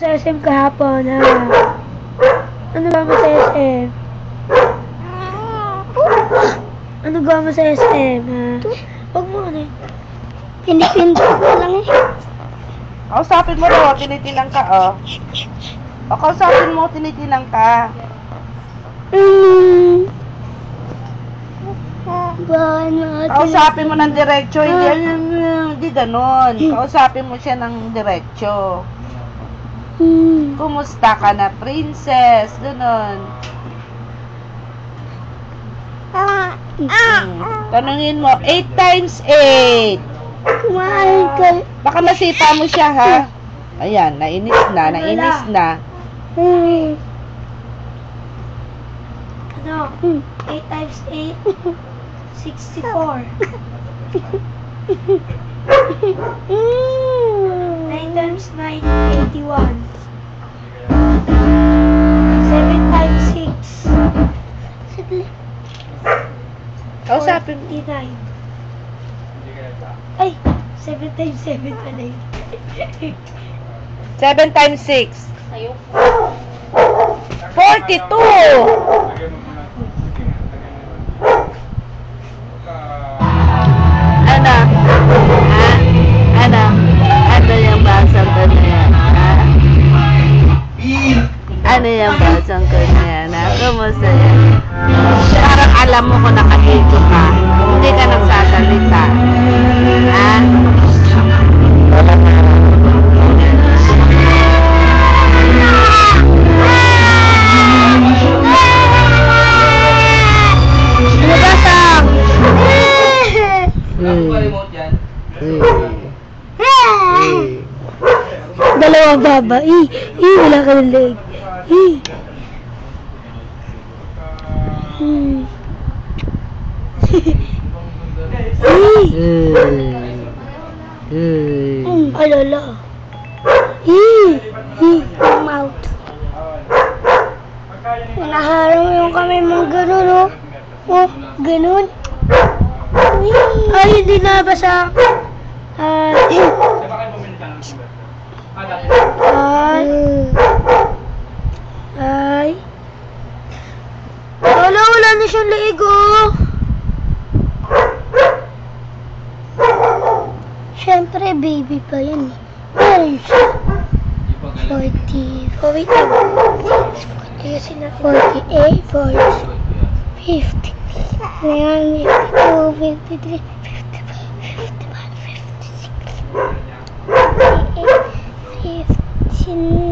Sa SM kahapon, ha? Ano ba mo sa SM? Ano gawa mo sa SM, ha? Huwag mo ano eh. Pinipindot ko lang eh. Kausapin mo daw, tinitilang ka, oh. O, kausapin mo, tinitilang ka. Baka natin. Kausapin mo ng diretsyo, hindi ganon. Kausapin mo siya ng diretsyo. Kumusta ka na, princess? Ganon. Tanungin mo, 8 times 8. Kumain ka. Baka masipa mo siya, ha? Ayan, nainis na. Ano? 8 times 8? 64. 9 times 9, 81. 7 times 6, Kausapin mo. 49. Ay, 7 times 7 pala yun. 7 times 6. 42! Ano? Ha? Ano? Ano yung basang ko na yan? Ha? Ano yung basang ko na yan? Ha? Kumusta yan? Parang alam mo kung nakahito ka. Hindi ka nagsasalita. Ha? Ano basang? Dalawa baba. Wala ka ng leg. Alala. Mouth. Naharang yung kamay mong gano'n, oh. Oh, gano'n. Ay, hindi nabasa. Ay. Wala na siyang leeg, oh. Siyempre, baby pa yan eh. Meron siya. 40. Oh, wait lang. Ayusin natin. 48, 40, 50. Ayan, 52, 53, 55, 55, 56, 58, 59.